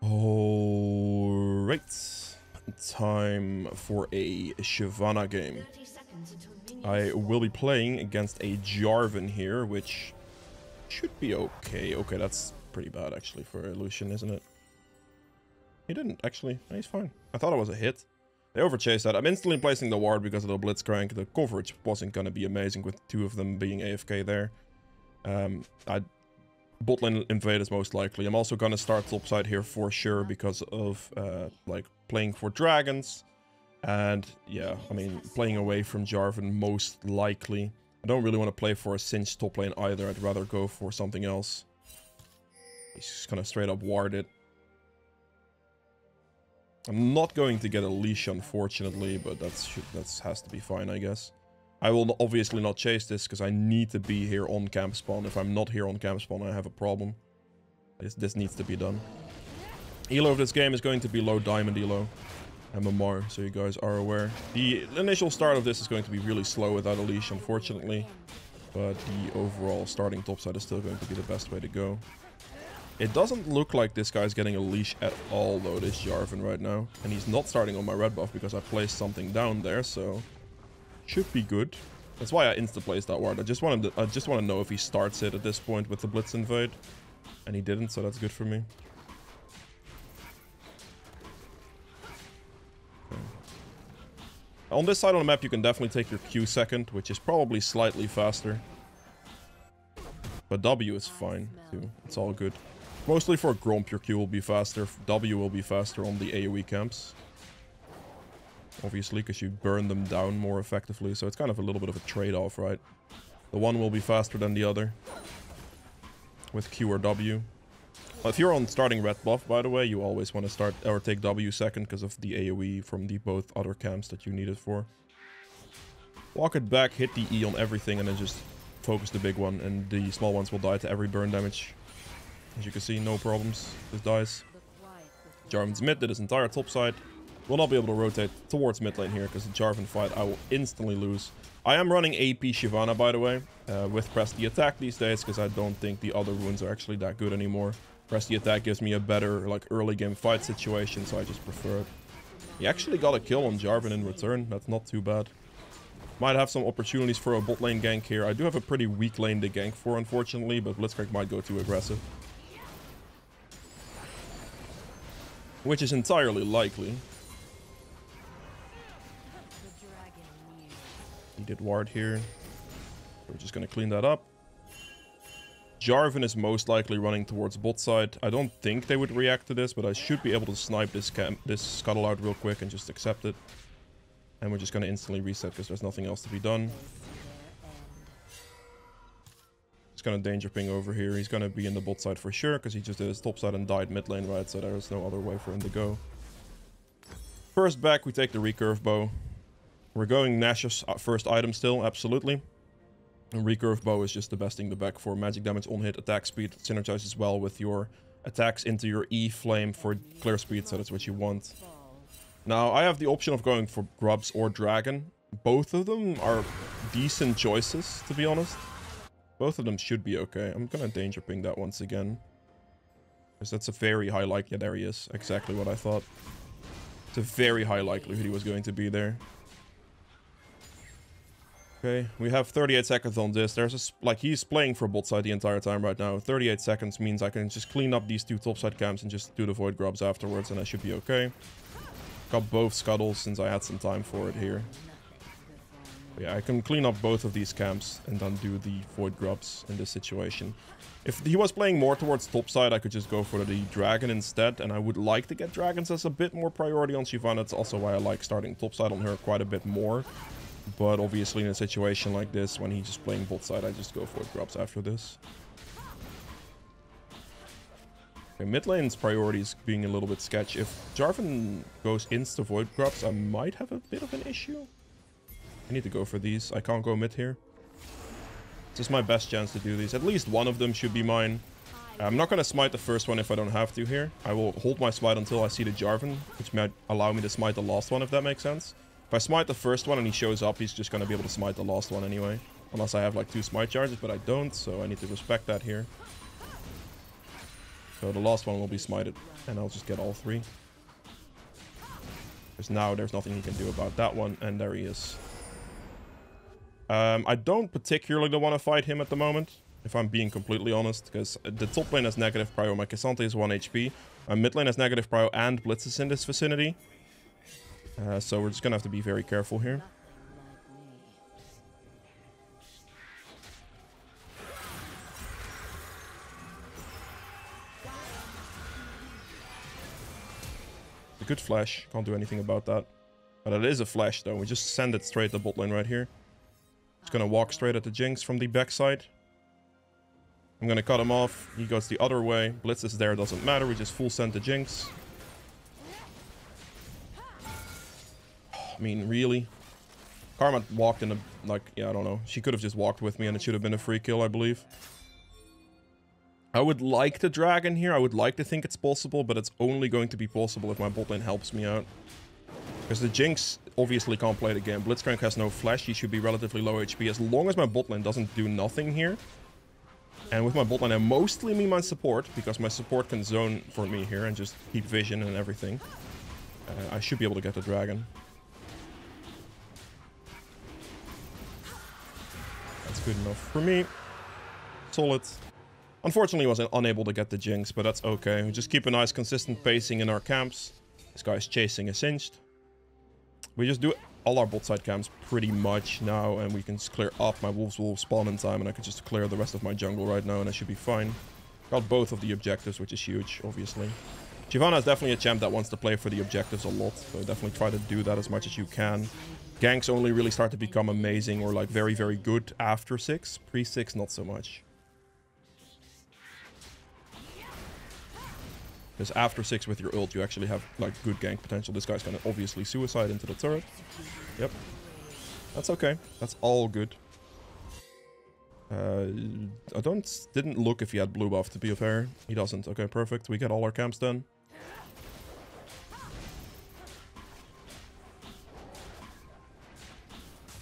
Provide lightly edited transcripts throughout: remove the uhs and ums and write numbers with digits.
Alright. Time for a Shyvana game. I will be playing against a Jarvan here, which should be okay. Okay, that's pretty bad actually for a Lucian, isn't it? He didn't actually. No, he's fine. I thought it was a hit. They overchased that. I'm instantly placing the ward because of the Blitzcrank. The coverage wasn't going to be amazing with two of them being AFK there. Bot lane invade is most likely. I'm also going to start topside here for sure because of like playing for dragons. And yeah, I mean, playing away from Jarvan most likely. I don't really want to play for a Singe top lane either. I'd rather go for something else. He's just going to straight up ward it. I'm not going to get a leash, unfortunately, but that has to be fine, I guess. I will obviously not chase this, because I need to be here on camp spawn. If I'm not here on camp spawn, I have a problem. This needs to be done. Elo of this game is going to be low diamond elo. MMR, so you guys are aware. The initial start of this is going to be really slow without a leash, unfortunately. But the overall starting topside is still going to be the best way to go. It doesn't look like this guy's getting a leash at all, though, this Jarvan right now. And he's not starting on my red buff because I placed something down there, so... should be good. That's why I insta-placed that ward. I just want to know if he starts it at this point with the Blitz invade. And he didn't, so that's good for me. Okay. On this side of the map, you can definitely take your Q second, which is probably slightly faster. But W is fine, too. It's all good. Mostly for Gromp, your Q will be faster. W will be faster on the AoE camps. Obviously, because you burn them down more effectively. So it's kind of a little bit of a trade-off, right? The one will be faster than the other. With Q or W. If you're on starting red buff, by the way, you always want to start or take W second because of the AoE from the both other camps that you need it for. Walk it back, hit the E on everything, and then just focus the big one. And the small ones will die to every burn damage. As you can see, no problems. This dies. Jarvan's mid did his entire top side. Will not be able to rotate towards mid lane here because the Jarvan fight I will instantly lose. I am running AP Shyvana, by the way, with press the attack these days because I don't think the other runes are actually that good anymore. Press the attack gives me a better like early game fight situation, so I just prefer it. He actually got a kill on Jarvan in return. That's not too bad. Might have some opportunities for a bot lane gank here. I do have a pretty weak lane to gank for, unfortunately, but Blitzcrank might go too aggressive. Which is entirely likely. He did ward here. We're just going to clean that up. Jarvan is most likely running towards bot side. I don't think they would react to this, but I should be able to snipe this scuttle out real quick and just accept it. And we're just going to instantly reset because there's nothing else to be done. Just going to danger ping over here. He's going to be in the bot side for sure because he just did his top side and died mid lane, right? So there's no other way for him to go. First back, we take the recurve bow. We're going Nash's first item still, absolutely. And recurve bow is just the best thing to back for magic damage on hit, attack speed. It synergizes well with your attacks into your E flame for clear speed, so that's what you want. Now, I have the option of going for Grubs or Dragon. Both of them are decent choices, to be honest. Both of them should be okay. I'm gonna danger ping that once again. Because that's a very high likelihood. Yeah, there he is. Exactly what I thought. It's a very high likelihood he was going to be there. Okay, we have 38 seconds on this. There's a, like, he's playing for bot side the entire time right now. 38 seconds means I can just clean up these two topside camps and just do the void grubs afterwards, and I should be okay. Got both scuttles since I had some time for it here. But yeah, I can clean up both of these camps and then do the void grubs in this situation. If he was playing more towards topside, I could just go for the dragon instead, and I would like to get dragons as a bit more priority on Shyvana. That's also why I like starting topside on her quite a bit more. But obviously in a situation like this, when he's just playing bot side, I just go for grubs after this. Okay, mid lane's priority is being a little bit sketchy. If Jarvan goes insta void grubs, I might have a bit of an issue. I need to go for these. I can't go mid here. This is my best chance to do these. At least one of them should be mine. I'm not going to smite the first one if I don't have to here. I will hold my smite until I see the Jarvan, which might allow me to smite the last one, if that makes sense. If I smite the first one and he shows up, he's just going to be able to smite the last one anyway. Unless I have like 2 smite charges, but I don't, so I need to respect that here. So the last one will be smited, and I'll just get all 3. Because now there's nothing he can do about that one, and there he is. I don't particularly want to fight him at the moment, if I'm being completely honest, because the top lane has negative prio, my Cassante is 1 HP, my mid lane has negative prio, and Blitz is in this vicinity. So we're just gonna have to be very careful here. A good flash, can't do anything about that. But it is a flash though, we just send it straight to bot lane right here. Just gonna walk straight at the Jinx from the backside. I'm gonna cut him off, he goes the other way, Blitz is there, doesn't matter, we just full send the Jinx. I mean, really? Karma walked in a, like, yeah, I don't know. She could have just walked with me and it should have been a free kill, I believe. I would like the dragon here, I would like to think it's possible, but it's only going to be possible if my bot lane helps me out. Because the Jinx obviously can't play the game. Blitzcrank has no flash, he should be relatively low HP. As long as my bot lane doesn't do nothing here. And with my bot lane I mostly mean my support, because my support can zone for me here and just keep vision and everything. I should be able to get the dragon. That's good enough for me. Solid. Unfortunately, I was unable to get the Jinx, but that's okay. We just keep a nice consistent pacing in our camps. This guy's chasing a Singed. We just do all our bot side camps pretty much now, and we can just clear up. My wolves will spawn in time, and I can just clear the rest of my jungle right now, and I should be fine. Got both of the objectives, which is huge, obviously. Shyvana is definitely a champ that wants to play for the objectives a lot, so definitely try to do that as much as you can. Ganks only really start to become amazing or like very, very good after 6. Pre-6, not so much. Because after 6 with your ult, you actually have like good gank potential. This guy's gonna obviously suicide into the turret. Yep. That's okay. That's all good. I didn't look if he had blue buff, to be fair. He doesn't. Okay, perfect. We get all our camps done.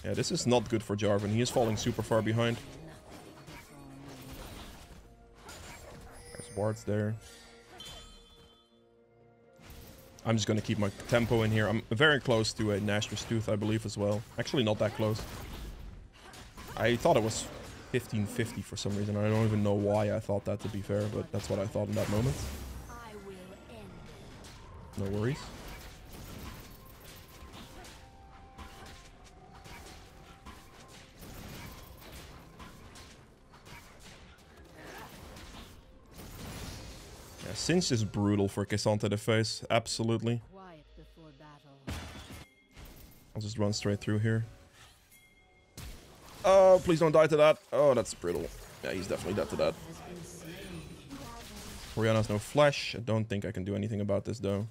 Yeah, this is not good for Jarvan. He is falling super far behind. There's wards there. I'm just going to keep my tempo in here. I'm very close to a Nashor's Tooth, I believe, as well. Actually, not that close. I thought it was 1550 for some reason. I don't even know why I thought that, to be fair, but that's what I thought in that moment. No worries. Yeah, Singe is brutal for Cassante to face. Absolutely. I'll just run straight through here. Oh, please don't die to that. Oh, that's brutal. Yeah, he's definitely dead to that. Orianna's no flash. I don't think I can do anything about this, though.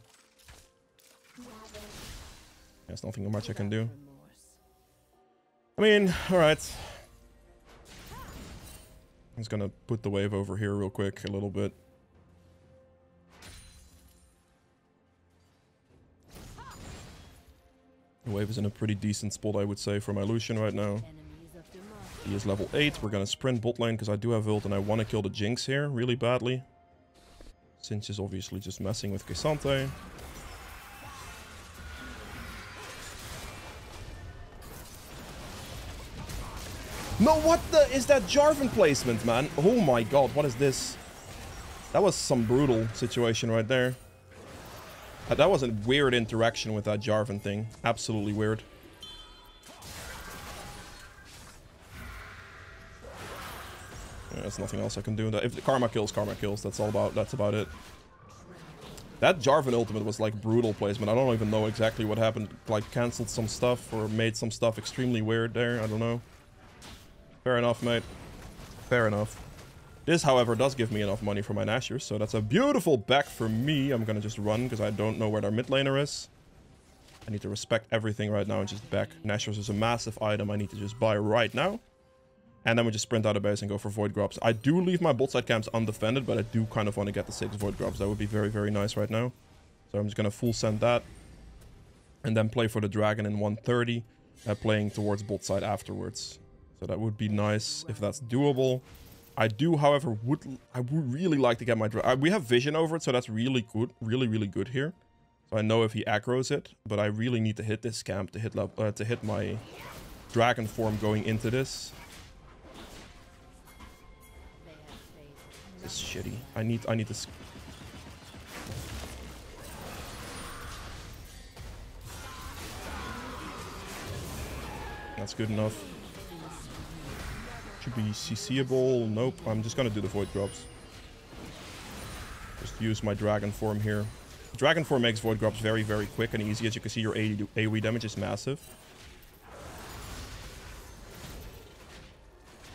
There's nothing much I can do. I mean, alright. I'm just gonna put the wave over here real quick, a little bit. The wave is in a pretty decent spot, I would say, for my Lucian right now. He is level 8. We're gonna sprint bot lane because I do have ult and I want to kill the Jinx here really badly. Singe is obviously just messing with Cassante. No, what the is that Jarvan placement, man? Oh my god, what is this? That was some brutal situation right there. That was a weird interaction with that Jarvan thing. Absolutely weird. Yeah, there's nothing else I can do. If the karma kills, that's all about. That's about it. That Jarvan ultimate was like brutal placement. I don't even know exactly what happened. Like cancelled some stuff or made some stuff extremely weird there. I don't know. Fair enough, mate. Fair enough. This, however, does give me enough money for my Nashors, so that's a beautiful back for me. I'm gonna just run because I don't know where their mid laner is. I need to respect everything right now and just back. Nashors is a massive item I need to just buy right now. And then we just sprint out of base and go for Void Grubs. I do leave my bot side camps undefended, but I do kind of want to get the 6 Void Grubs. That would be very, very nice right now. So I'm just gonna full send that. And then play for the dragon in 130, playing towards bot side afterwards. So that would be nice if that's doable. I do, however, I would really like to get my... we have vision over it, so that's really good. Really, really good here. So I know if he aggroes it, but I really need to hit this camp to hit my dragon form going into this. This is shitty. I need to... That's good enough. Should be CCable. Nope. I'm just gonna do the void drops. Just use my dragon form here. Dragon form makes void drops very, very quick and easy. As you can see, your AoE damage is massive.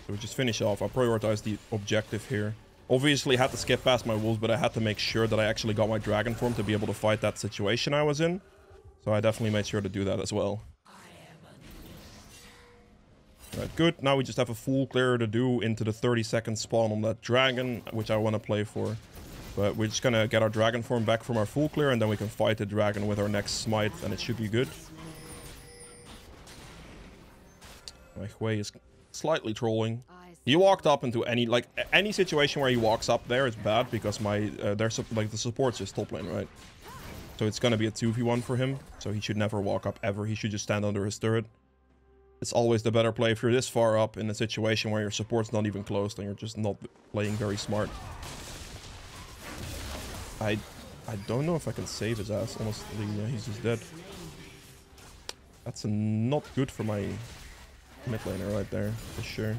So we just finish off. I'll prioritize the objective here. Obviously, I had to skip past my wolves, but I had to make sure that I actually got my dragon form to be able to fight that situation I was in. So I definitely made sure to do that as well. Alright, good. Now we just have a full clear to do into the 30-second spawn on that dragon, which I want to play for. But we're just gonna get our dragon form back from our full clear, and then we can fight the dragon with our next smite, and it should be good. My Hui is slightly trolling. He walked up into any situation where he walks up there is bad, because my the support's just top lane, right? So it's gonna be a 2v1 for him, so he should never walk up ever. He should just stand under his turret. It's always the better play if you're this far up in a situation where your support's not even close, and you're just not playing very smart. I don't know if I can save his ass, honestly. Yeah, he's just dead. That's not good for my mid laner right there, for sure.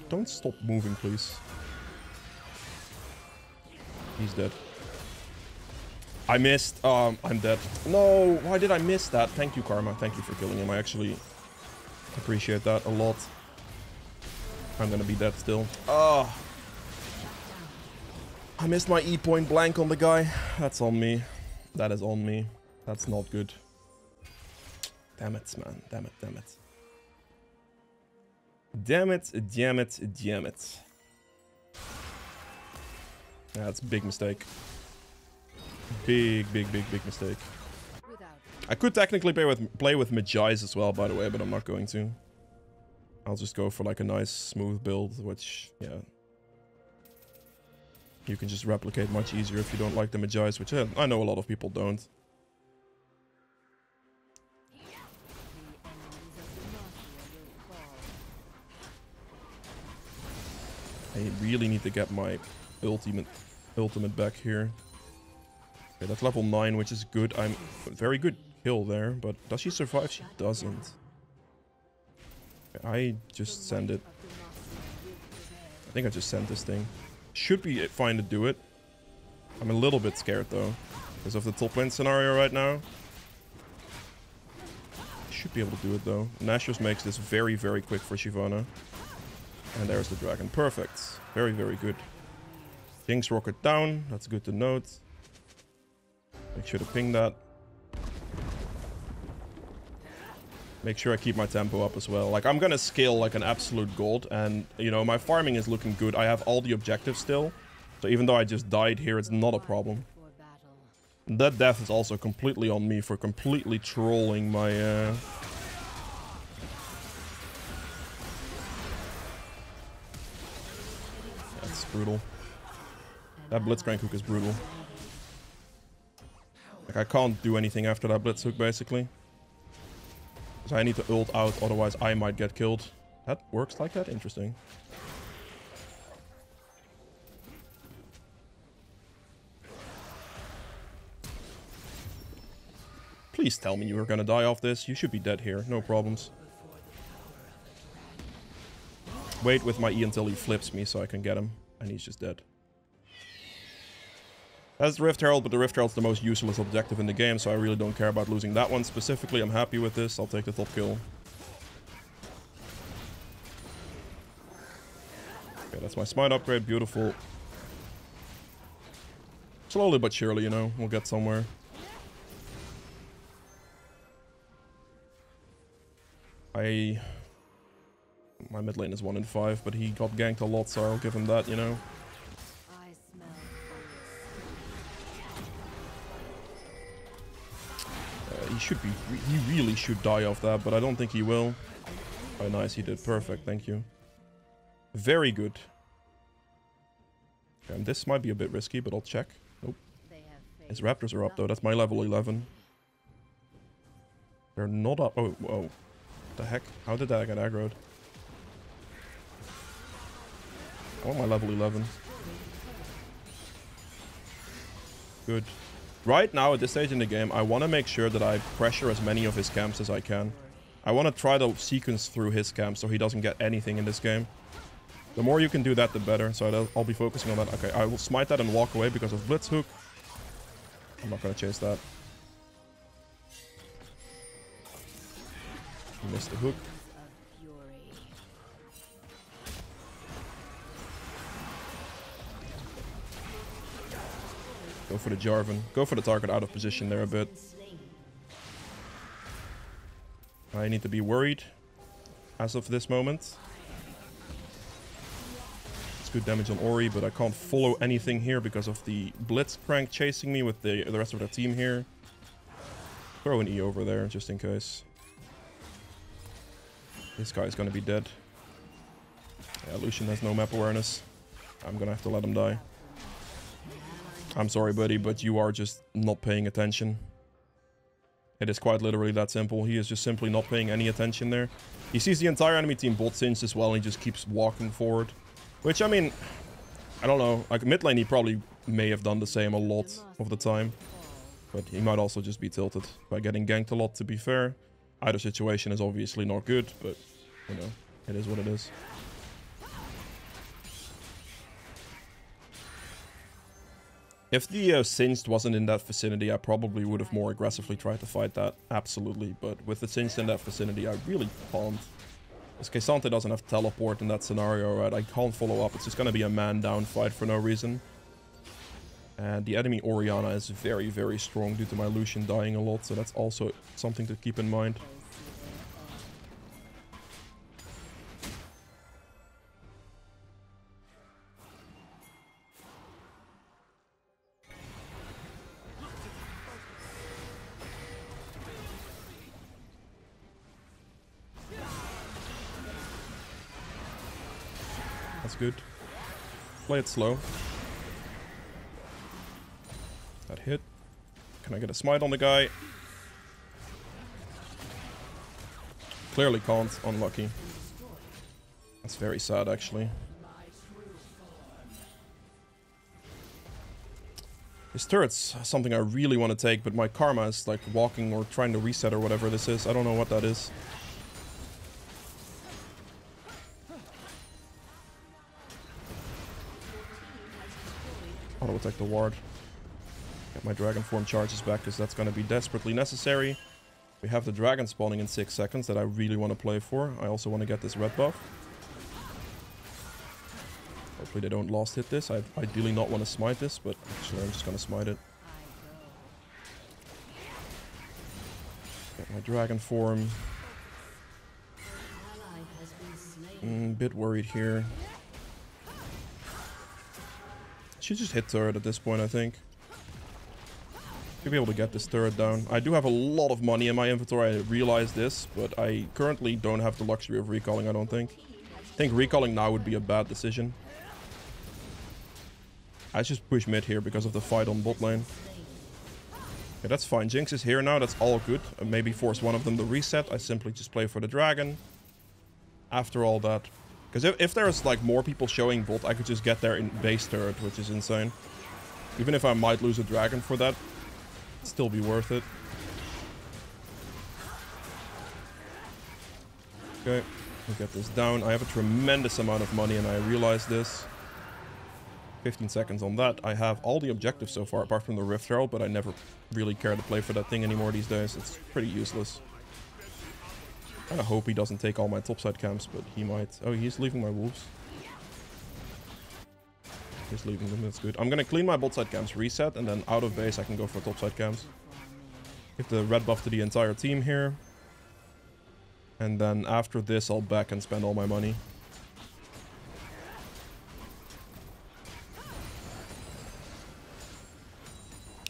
Don't stop moving, please. He's dead. I missed. I'm dead. No, why did I miss that? Thank you, Karma. Thank you for killing him. I actually appreciate that a lot. I'm gonna be dead still. Oh. I missed my E point blank on the guy. That's on me. That is on me. That's not good. Damn it, man. Damn it, damn it. Damn it, damn it, damn it. That's a big mistake. Big mistake. I could technically play with Magi's as well, by the way, but I'm not going to. I'll just go for like a nice smooth build, which, yeah, you can just replicate much easier if you don't like the Magi's, which I know a lot of people don't. I really need to get my ultimate back here. Okay, that's level 9, which is good. I'm very good kill there, but does she survive? She doesn't. Okay, I just send it. I think I just sent this thing. Should be fine to do it. I'm a little bit scared though, because of the top lane scenario right now. Should be able to do it though. Nashos makes this very, very quick for Shyvana. And there's the dragon. Perfect. Very, very good. King's rocket down. That's good to note. Make sure to ping that. Make sure I keep my tempo up as well. Like, I'm gonna scale like an absolute gold. And, you know, my farming is looking good. I have all the objectives still. So even though I just died here, it's not a problem. That death is also completely on me for completely trolling my... That's brutal. That Blitzcrank hook is brutal. Like, I can't do anything after that Blitz hook, basically. So I need to ult out, otherwise I might get killed. That works like that? Interesting. Please tell me you were gonna die off this. You should be dead here. No problems. Wait with my E until he flips me so I can get him. And he's just dead. That's the Rift Herald, but the Rift Herald's the most useless objective in the game, so I really don't care about losing that one specifically. I'm happy with this. I'll take the top kill. Okay, that's my smite upgrade. Beautiful. Slowly but surely, you know, we'll get somewhere. My mid lane is 1 in 5, but he got ganked a lot, so I'll give him that, you know. should be... He really should die off that, but I don't think he will. Oh, nice. He did. Perfect. Thank you. Very good. Okay, this might be a bit risky, but I'll check. Nope. His raptors are up, though. That's my level 11. They're not up. Oh, whoa. What the heck? How did that get aggroed? I want my level 11. Good. Right now, at this stage in the game, I want to make sure that I pressure as many of his camps as I can. I want to try to sequence through his camp so he doesn't get anything in this game. The more you can do that, the better. So I'll be focusing on that. Okay, I will smite that and walk away because of Blitz Hook. I'm not going to chase that. He missed the hook. Go for the Jarvan. Go for the target out of position there a bit. I need to be worried as of this moment. It's good damage on Ori, but I can't follow anything here because of the Blitzcrank chasing me with the rest of the team here. Throw an E over there just in case. This guy's gonna be dead. Yeah, Lucian has no map awareness. I'm gonna have to let him die. I'm sorry, buddy, but you are just not paying attention. It is quite literally that simple. He is just simply not paying any attention there. He sees the entire enemy team bot singed as well, and he just keeps walking forward. Which, I mean, I don't know. Like, mid lane, he probably may have done the same a lot of the time. But he might also just be tilted by getting ganked a lot, to be fair. Either situation is obviously not good, but, you know, it is what it is. If the Singed wasn't in that vicinity, I probably would have more aggressively tried to fight that. Absolutely. But with the Singed in that vicinity, I really can't. Because K'Sante doesn't have teleport in that scenario, right? I can't follow up. It's just going to be a man-down fight for no reason. And the enemy Orianna is very, very strong due to my Lucian dying a lot. So that's also something to keep in mind. That's good. Play it slow. That hit. Can I get a smite on the guy? Clearly can't. Unlucky. That's very sad, actually. His turret's something I really want to take, but my karma is like walking or trying to reset or whatever this is. I don't know what that is. Auto attack the ward. Get my dragon form charges back because that's going to be desperately necessary. We have the dragon spawning in 6 seconds that I really want to play for. I also want to get this red buff. Hopefully they don't last hit this. I ideally not want to smite this, but actually I'm just going to smite it. Get my dragon form. Bit worried here. Should just hit turret at this point, I think. Should be able to get this turret down. I do have a lot of money in my inventory, I realize this, but I currently don't have the luxury of recalling, I don't think. I think recalling now would be a bad decision. I just push mid here because of the fight on bot lane. Okay, that's fine. Jinx is here now, that's all good. Maybe force one of them to reset. I simply just play for the dragon. After all that. Because if there's like more people showing bot, I could just get there in base turret, which is insane. Even if I might lose a dragon for that, it'd still be worth it. Okay, we'll get this down. I have a tremendous amount of money and I realize this. 15 seconds on that. I have all the objectives so far, apart from the Rift Herald, but I never really care to play for that thing anymore these days. It's pretty useless. I kind of hope he doesn't take all my topside camps, but he might. Oh, he's leaving my wolves. He's leaving them, that's good. I'm going to clean my bot side camps, reset, and then out of base I can go for topside camps. Give the red buff to the entire team here. And then after this I'll back and spend all my money.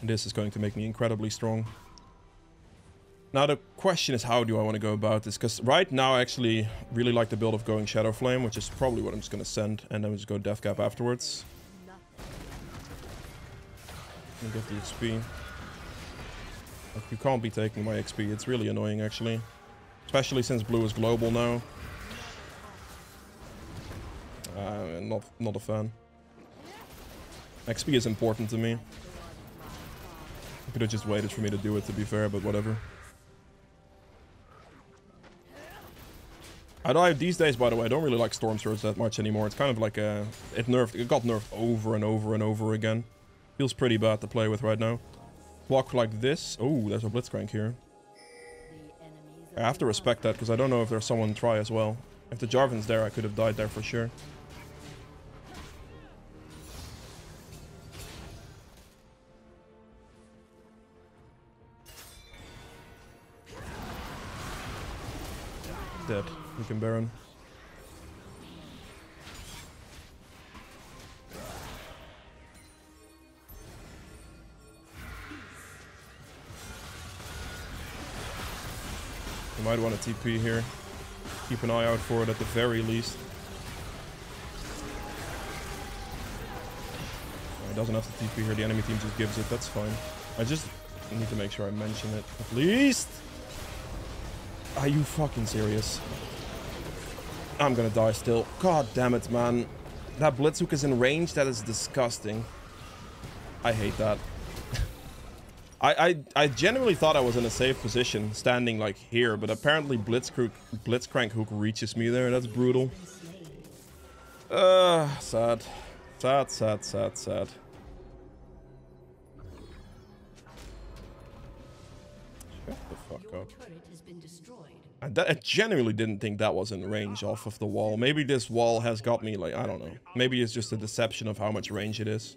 This is going to make me incredibly strong. Now the question is, how do I want to go about this? Because right now I actually really like the build of going Shadow Flame, which is probably what I'm just going to send, and then we just go Death Cap afterwards. And get the XP. Like, you can't be taking my XP, it's really annoying actually. Especially since blue is global now. Not a fan. XP is important to me. I could have just waited for me to do it, to be fair, but whatever. These days, by the way, I don't really like Storm Surge that much anymore. It's kind of like a... It got nerfed over and over and over again. Feels pretty bad to play with right now. Block like this. Oh, there's a Blitzcrank here. I have to respect that, because I don't know if there's someone try as well. If the Jarvan's there, I could have died there for sure. Dead. We can Baron. You might want to TP here. Keep an eye out for it at the very least. He doesn't have to TP here. The enemy team just gives it. That's fine. I just need to make sure I mention it at least. Are you fucking serious? I'm gonna die still. God damn it, man. That Blitzhook is in range. That is disgusting. I hate that. I genuinely thought I was in a safe position, standing like here, but apparently Blitzcrank hook reaches me there. That's brutal. Sad. Sad, sad, sad, sad. Shut the fuck up. I genuinely didn't think that was in range off of the wall. Maybe this wall has got me, like, I don't know. Maybe it's just a deception of how much range it is.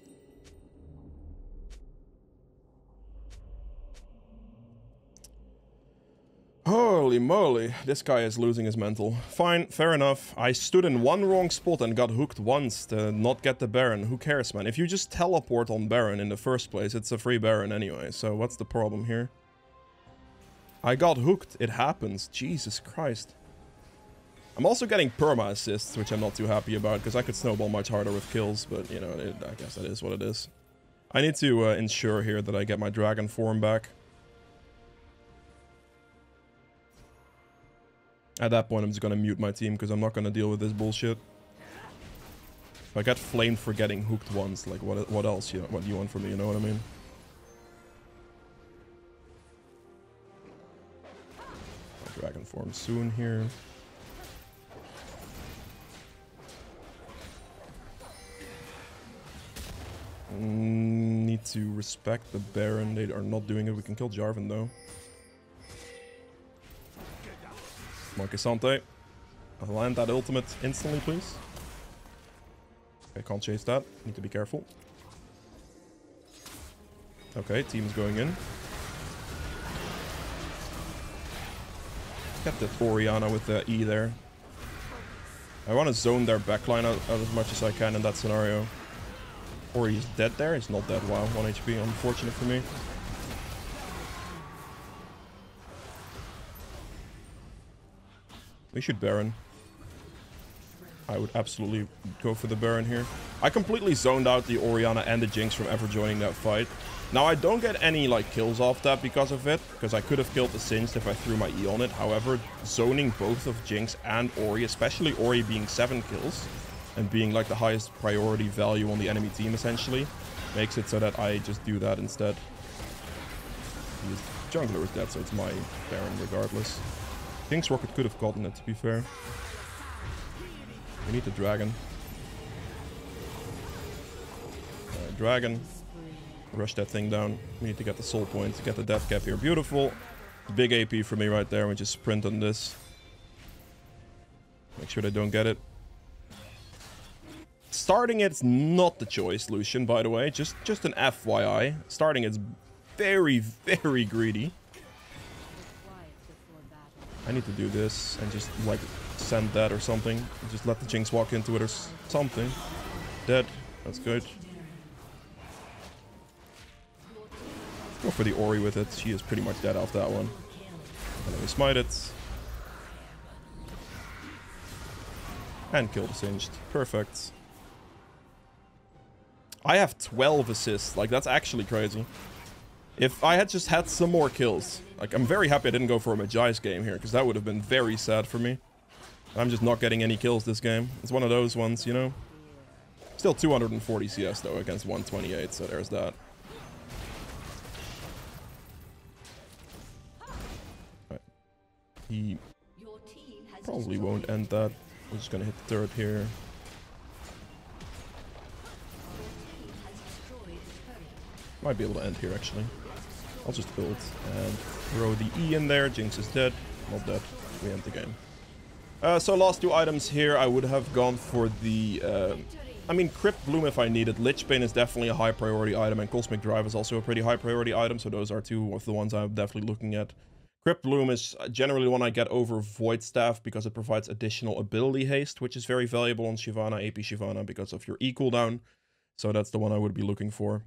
Holy moly, this guy is losing his mental. Fine, fair enough. I stood in one wrong spot and got hooked once to not get the Baron. Who cares, man? If you just teleport on Baron in the first place, it's a free Baron anyway. So what's the problem here? I got hooked. It happens. Jesus Christ. I'm also getting perma assists, which I'm not too happy about, because I could snowball much harder with kills, but, you know, I guess that is what it is. I need to ensure here that I get my dragon form back. At that point, I'm just gonna mute my team, because I'm not gonna deal with this bullshit. If I get flamed for getting hooked once, like, what else? What do you want from me, you know what I mean? Dragon form soon here. Need to respect the Baron. They are not doing it. We can kill Jarvan though. Monkey Sante. I'll land that ultimate instantly, please. Okay, can't chase that. Need to be careful. Okay, team's going in. Get the Orianna with the E there. I want to zone their backline out as much as I can in that scenario. Or he's dead there. He's not dead. Wow, 1 HP. Unfortunate for me. We should Baron. I would absolutely go for the Baron here. I completely zoned out the Orianna and the Jinx from ever joining that fight. Now, I don't get any, like, kills off that because of it, because I could have killed the Singed if I threw my E on it. However, zoning both of Jinx and Ori, especially Ori being 7 kills, and being, like, the highest priority value on the enemy team, essentially, makes it so that I just do that instead. His jungler is dead, so it's my Baron regardless. King's Rocket could have gotten it, to be fair. We need the dragon. Dragon. Rush that thing down. We need to get the soul point to get the death cap here. Beautiful. Big AP for me right there. We just sprint on this. Make sure they don't get it. Starting it's not the choice, Lucian, by the way. Just an FYI. Starting it's very, very greedy. I need to do this and just, like, send that or something. Just let the Jinx walk into it or something. Dead. That's good. Go for the Ori with it. She is pretty much dead off that one. And then we smite it. And kill the Singed. Perfect. I have 12 assists. Like, that's actually crazy. If I had just had some more kills. Like, I'm very happy I didn't go for a Magi's game here, because that would have been very sad for me. I'm just not getting any kills this game. It's one of those ones, you know? Still 240 CS, though, against 128, so there's that. Right. He probably won't end that. We're just gonna hit the turret here. Might be able to end here, actually. I'll just build and throw the E in there. Jinx is dead. Not dead. We end the game. So last two items here, I would have gone for the... I mean, Crypt Bloom if I needed. Lichbane is definitely a high priority item, and Cosmic Drive is also a pretty high priority item, so those are two of the ones I'm definitely looking at. Crypt Bloom is generally one I get over Void Staff because it provides additional ability haste, which is very valuable on Shyvana, AP Shyvana, because of your E cooldown. So that's the one I would be looking for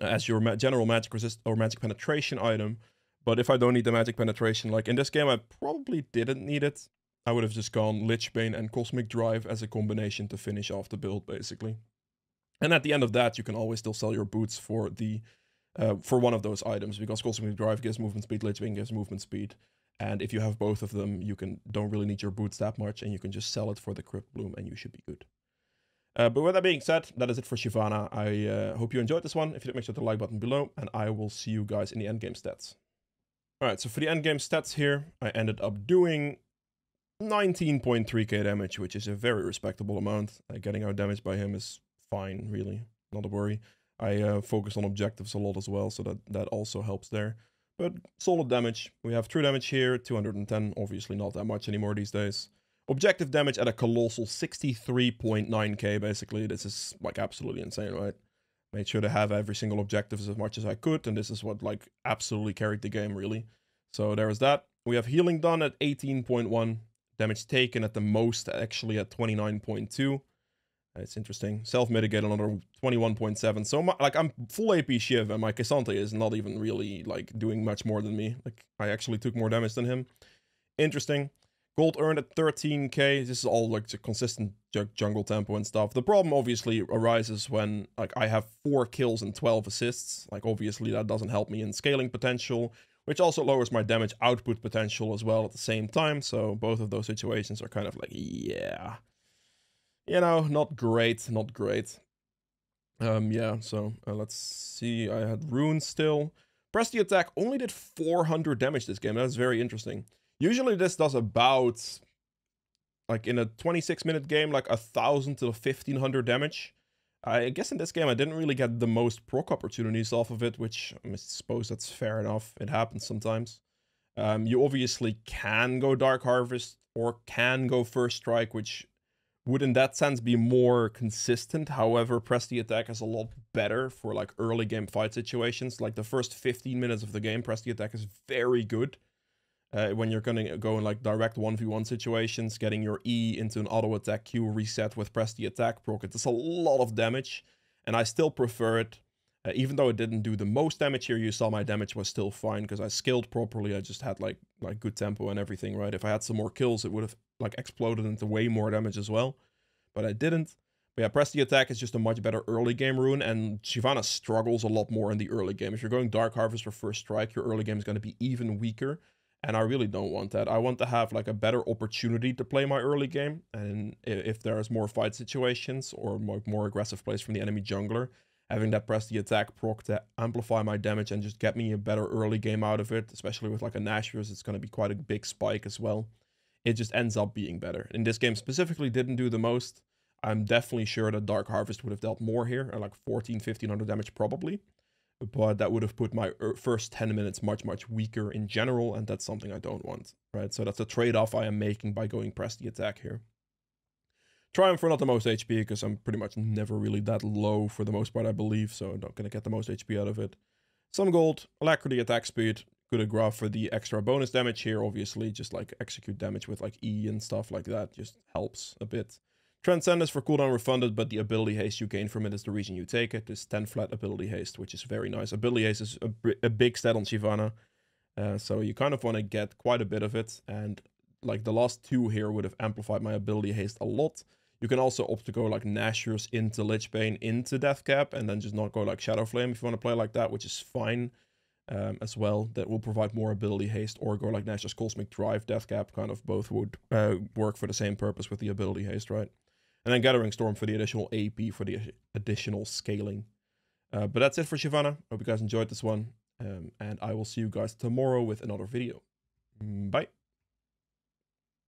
as your general magic resist or magic penetration item. But if I don't need the magic penetration, like in this game, I probably didn't need it. I would have just gone Lichbane and Cosmic Drive as a combination to finish off the build, basically. And at the end of that, you can always still sell your boots for the for one of those items, because Cosmic Drive gives movement speed, Lichbane gives movement speed. And if you have both of them, you don't really need your boots that much, and you can just sell it for the Crypt Bloom, and you should be good. But with that being said, that is it for Shyvana. I hope you enjoyed this one. If you did, make sure to like button below, and I will see you guys in the endgame stats. Alright, so for the endgame stats here, I ended up doing 19.3k damage, which is a very respectable amount. Getting out damage by him is fine, really. Not a worry. I focused on objectives a lot as well, so that also helps there. But solid damage. We have true damage here, 210. Obviously not that much anymore these days. Objective damage at a colossal 63.9k, basically. This is, like, absolutely insane, right? Made sure to have every single objective as much as I could, and this is what, like, absolutely carried the game, really. So there is that. We have healing done at 18.1. Damage taken at the most, actually, at 29.2. It's interesting. Self-mitigate another 21.7. So, like, I'm full AP Shiv, and my Cassandra is not even really, like, doing much more than me. Like, I actually took more damage than him. Interesting. Gold earned at 13k. This is all, like, the consistent jungle tempo and stuff. The problem, obviously, arises when, like, I have 4 kills and 12 assists. Like, obviously, that doesn't help me in scaling potential, which also lowers my damage output potential as well at the same time. So, both of those situations are kind of like, yeah... You know, not great, not great. Yeah, so let's see. I had runes still. Press the attack only did 400 damage this game. That's very interesting. Usually this does about, like in a 26-minute game, like 1,000 to 1,500 damage. I guess in this game I didn't really get the most proc opportunities off of it, which I suppose that's fair enough. It happens sometimes. You obviously can go Dark Harvest or can go First Strike, which would in that sense be more consistent. However, Press the Attack is a lot better for like early game fight situations. Like the first 15 minutes of the game, Press the Attack is very good. When you're gonna go in like direct 1v1 situations, getting your E into an auto attack Q reset with Press the Attack proc, it does a lot of damage. And I still prefer it. Even though it didn't do the most damage here, you saw my damage was still fine because I skilled properly. I just had like good tempo and everything, right? If I had some more kills, it would have like exploded into way more damage as well. But I didn't. But yeah, Press the Attack is just a much better early game rune, and Shyvana struggles a lot more in the early game. If you're going Dark Harvest or First Strike, your early game is going to be even weaker, and I really don't want that. I want to have like a better opportunity to play my early game, and if there's more fight situations or more aggressive plays from the enemy jungler, having that Press the Attack proc to amplify my damage and just get me a better early game out of it, especially with like a Nashor's, it's going to be quite a big spike as well. It just ends up being better. In this game specifically, didn't do the most. I'm definitely sure that Dark Harvest would have dealt more here, like 1,500 damage probably. But that would have put my first 10 minutes much weaker in general, and that's something I don't want, right? So that's a trade-off I am making by going Press the Attack here. Trying for not the most HP, because I'm pretty much never really that low for the most part, I believe, so I'm not going to get the most HP out of it. Some gold, Alacrity attack speed, good graph for the extra bonus damage here, obviously, just like execute damage with like E and stuff like that, just helps a bit. Transcendence for cooldown refunded, but the ability haste you gain from it is the reason you take it. This 10 flat ability haste, which is very nice. Ability haste is a big stat on Shyvana. So you kind of want to get quite a bit of it, and like the last 2 here would have amplified my ability haste a lot. You can also opt to go like Nashor's into Lich Bane into Deathcap, and then just not go like Shadow Flame if you want to play like that, which is fine as well. That will provide more ability haste, or go like Nashor's Cosmic Drive Deathcap, kind of both would work for the same purpose with the ability haste, right? And then Gathering Storm for the additional AP, for the additional scaling. But that's it for Shyvana. Hope you guys enjoyed this one. And I will see you guys tomorrow with another video. Bye.